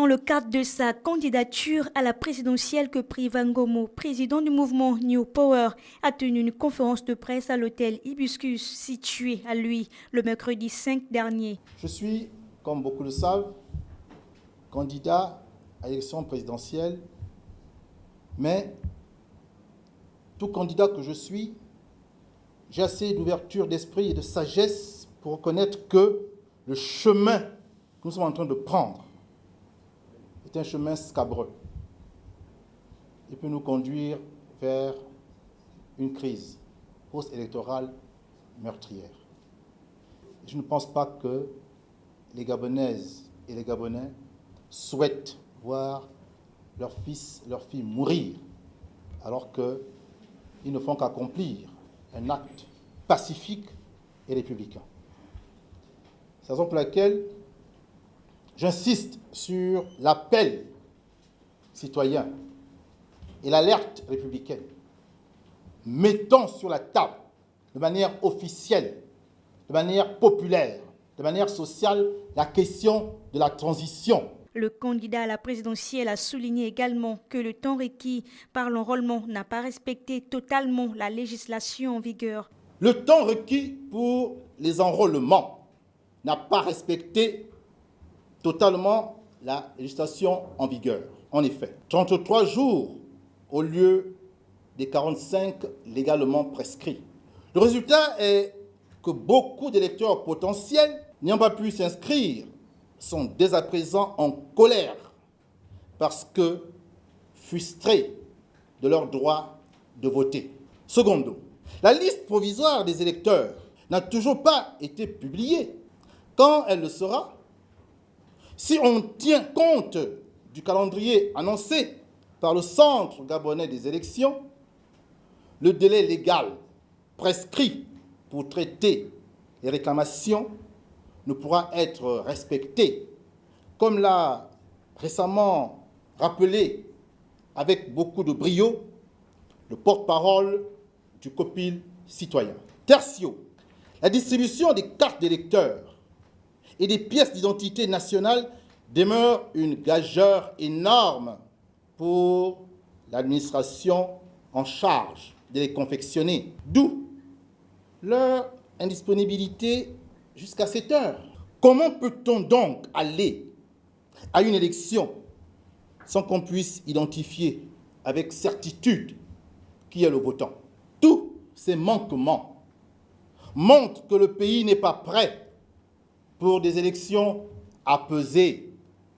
dans le cadre de sa candidature à la présidentielle que Privan Gomo, président du mouvement New Power, a tenu une conférence de presse à l'hôtel Hibiscus situé à lui le mercredi 5 dernier. Je suis, comme beaucoup le savent, candidat à l'élection présidentielle, mais tout candidat que je suis, j'ai assez d'ouverture d'esprit et de sagesse pour reconnaître que le chemin que nous sommes en train de prendre est un chemin scabreux et peut nous conduire vers une crise post-électorale meurtrière. Et je ne pense pas que les Gabonaises et les Gabonais souhaitent voir leurs fils, leurs filles mourir alors qu'ils ne font qu'accomplir un acte pacifique et républicain. C'est la raison pour laquelle j'insiste sur l'appel citoyen et l'alerte républicaine. Mettons sur la table, de manière officielle, de manière populaire, de manière sociale, la question de la transition. Le candidat à la présidentielle a souligné également que le temps requis par l'enrôlement n'a pas respecté totalement la législation en vigueur. Le temps requis pour les enrôlements n'a pas respecté totalement la législation en vigueur. En effet, 33 jours au lieu des 45 légalement prescrits. Le résultat est que beaucoup d'électeurs potentiels n'ayant pas pu s'inscrire sont dès à présent en colère parce que frustrés de leur droit de voter. Secondo, la liste provisoire des électeurs n'a toujours pas été publiée. Quand elle le sera, si on tient compte du calendrier annoncé par le Centre gabonais des élections, le délai légal prescrit pour traiter les réclamations ne pourra être respecté, comme l'a récemment rappelé avec beaucoup de brio le porte-parole du COPIL citoyen. Tertio, la distribution des cartes d'électeurs et des pièces d'identité nationale demeure une gageure énorme pour l'administration en charge de les confectionner, d'où leur indisponibilité jusqu'à 7 heures. Comment peut-on donc aller à une élection sans qu'on puisse identifier avec certitude qui est le votant? Tous ces manquements montrent que le pays n'est pas prêt pour des élections apaisées.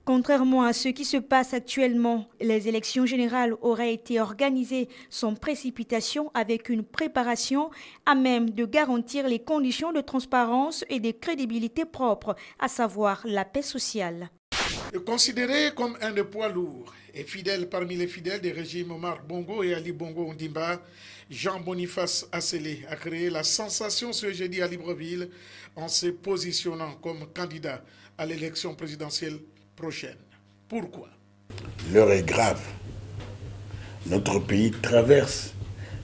Contrairement à ce qui se passe actuellement, les élections générales auraient été organisées sans précipitation avec une préparation à même de garantir les conditions de transparence et de crédibilité propres, à savoir la paix sociale. Considéré comme un des poids lourds et fidèle parmi les fidèles des régimes Omar Bongo et Ali Bongo Ondimba, Jean-Boniface Asselé a créé la sensation ce jeudi à Libreville en se positionnant comme candidat à l'élection présidentielle prochaine. Pourquoi? L'heure est grave. Notre pays traverse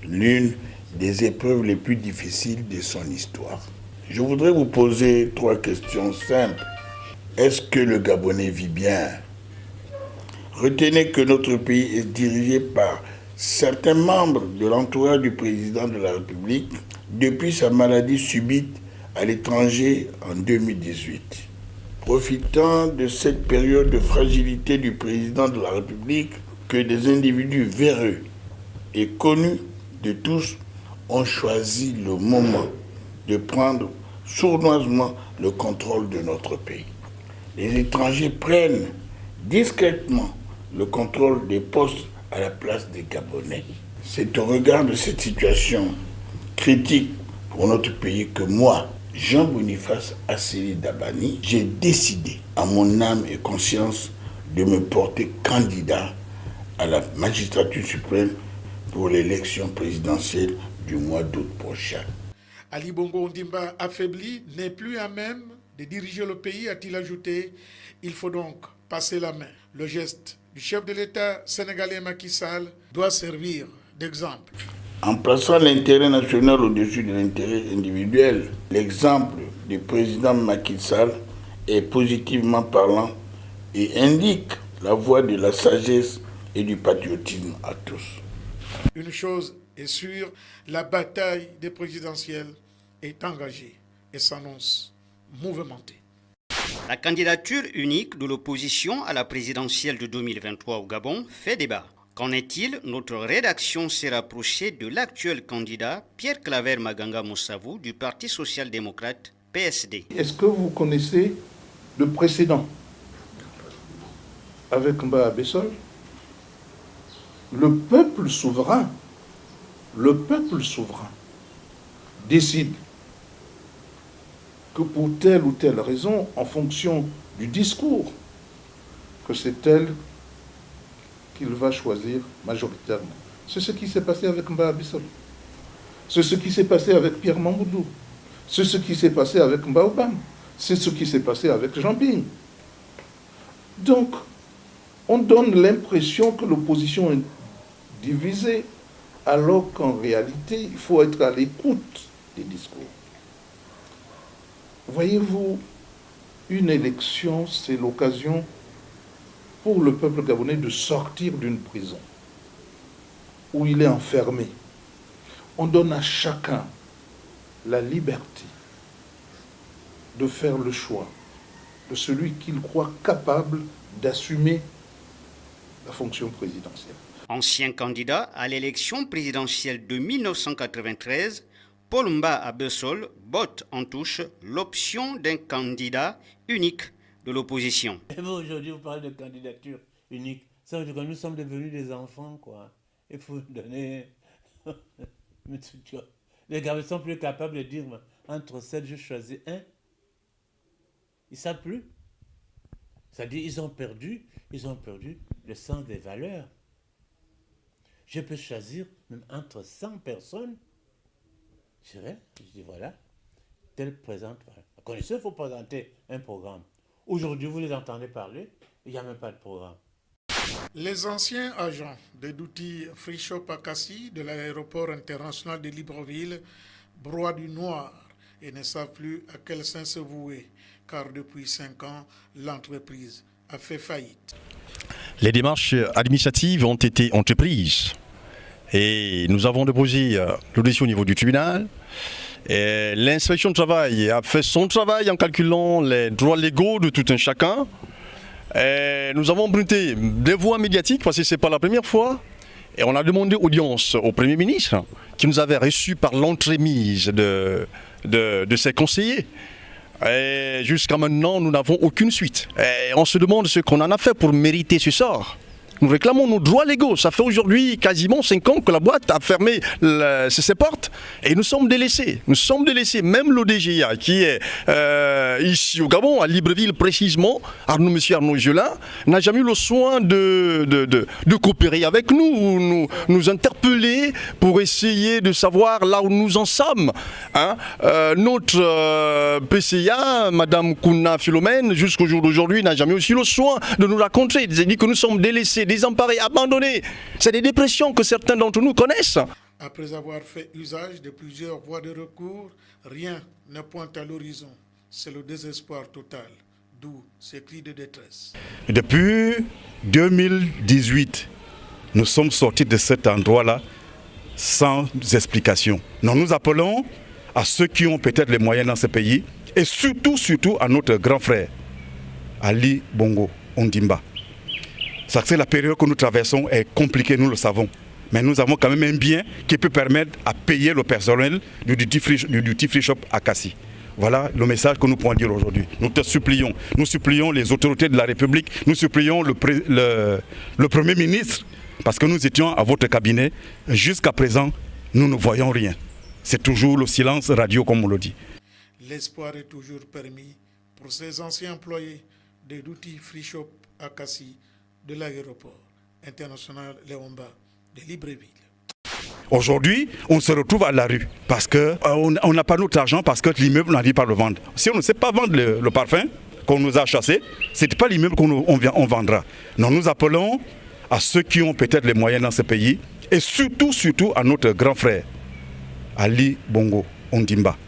l'une des épreuves les plus difficiles de son histoire. Je voudrais vous poser 3 questions simples. Est-ce que le Gabonais vit bien? Retenez que notre pays est dirigé par certains membres de l'entourage du président de la République depuis sa maladie subite à l'étranger en 2018. Profitant de cette période de fragilité du président de la République, que des individus véreux et connus de tous ont choisi le moment de prendre sournoisement le contrôle de notre pays. Les étrangers prennent discrètement le contrôle des postes à la place des Gabonais. C'est au regard de cette situation critique pour notre pays que moi, Jean-Boniface Asselé Dabani, j'ai décidé, à mon âme et conscience, de me porter candidat à la magistrature suprême pour l'élection présidentielle du mois d'août prochain. Ali Bongo Ondimba, affaibli, n'est plus à même de diriger le pays, a-t-il ajouté. Il faut donc passer la main. Le geste du chef de l'État sénégalais Macky Sall doit servir d'exemple. En plaçant l'intérêt national au-dessus de l'intérêt individuel, l'exemple du président Macky Sall est positivement parlant et indique la voie de la sagesse et du patriotisme à tous. Une chose est sûre, la bataille des présidentielles est engagée et s'annonce mouvementée. La candidature unique de l'opposition à la présidentielle de 2023 au Gabon fait débat. Qu'en est-il? Notre rédaction s'est rapprochée de l'actuel candidat Pierre Claver Maganga Moussavou du Parti social-démocrate PSD. Est-ce que vous connaissez le précédent avec Mba Bessol? Le peuple souverain décide que pour telle ou telle raison, en fonction du discours, que c'est elle qu'il va choisir majoritairement. C'est ce qui s'est passé avec Mba Bessol. C'est ce qui s'est passé avec Pierre Mamoudou. C'est ce qui s'est passé avec Mba Obam. C'est ce qui s'est passé avec Jean Bing. Donc, on donne l'impression que l'opposition est divisée, alors qu'en réalité, il faut être à l'écoute des discours. Voyez-vous, une élection, c'est l'occasion pour le peuple gabonais de sortir d'une prison où il est enfermé. On donne à chacun la liberté de faire le choix de celui qu'il croit capable d'assumer la fonction présidentielle. Ancien candidat à l'élection présidentielle de 1993, Paul Mba Abessol botte en touche l'option d'un candidat unique de l'opposition. Et vous, aujourd'hui, vous parlez de candidature unique. Ça veut dire que nous sommes devenus des enfants, quoi. Il faut donner... Les gars ne sont plus capables de dire, entre 7, je choisis un. Ils ne savent plus. C'est-à-dire, ils ont perdu le sens des valeurs. Je peux choisir même entre 100 personnes. Je dis voilà, tel présente. La condition, il faut présenter un programme. Aujourd'hui, vous les entendez parler, il n'y a même pas de programme. Les anciens agents de Douti Free Shop à Cassis de l'aéroport international de Libreville broient du noir et ne savent plus à quel sein se vouer, car depuis 5 ans, l'entreprise a fait faillite. Les démarches administratives ont été entreprises et nous avons déposé le dossier au niveau du tribunal. L'inspection du travail a fait son travail en calculant les droits légaux de tout un chacun. Et nous avons emprunté des voies médiatiques parce que ce n'est pas la première fois. Et on a demandé audience au Premier ministre qui nous avait reçus par l'entremise de ses conseillers. Et jusqu'à maintenant, nous n'avons aucune suite. Et on se demande ce qu'on en a fait pour mériter ce sort. Nous réclamons nos droits légaux. Ça fait aujourd'hui quasiment 5 ans que la boîte a fermé ses portes et nous sommes délaissés. Nous sommes délaissés. Même l'ODGA qui est ici au Gabon, à Libreville précisément, monsieur Arnaud Gelin, n'a jamais eu le soin de coopérer avec nous, ou nous interpeller pour essayer de savoir là où nous en sommes. Notre PCA, Madame Kouna Philomène, jusqu'au jour d'aujourd'hui, n'a jamais eu le soin de nous raconter. Elle dit que nous sommes délaissés, désemparés, abandonnés. C'est des dépressions que certains d'entre nous connaissent. Après avoir fait usage de plusieurs voies de recours, rien ne pointe à l'horizon. C'est le désespoir total, d'où ces cris de détresse. Depuis 2018, nous sommes sortis de cet endroit-là sans explication. Nous appelons à ceux qui ont peut-être les moyens dans ce pays et surtout à notre grand frère, Ali Bongo Ondimba. C'est la période que nous traversons est compliquée, nous le savons. Mais nous avons quand même un bien qui peut permettre à payer le personnel du Duty Free Shop à Cassis. Voilà le message que nous pouvons dire aujourd'hui. Nous supplions les autorités de la République, nous supplions le Premier ministre, parce que nous étions à votre cabinet. Jusqu'à présent, nous ne voyons rien. C'est toujours le silence radio, comme on le dit. L'espoir est toujours permis pour ces anciens employés de Douti Free Shop à Cassis, de l'aéroport international Léomba de Libreville. Aujourd'hui, on se retrouve à la rue parce qu'on n'a pas notre argent, parce que l'immeuble n'arrive pas à le vendre. Si on ne sait pas vendre le parfum qu'on nous a chassé, ce n'est pas l'immeuble qu'on vendra. Nous appelons à ceux qui ont peut-être les moyens dans ce pays et surtout à notre grand frère, Ali Bongo Ondimba.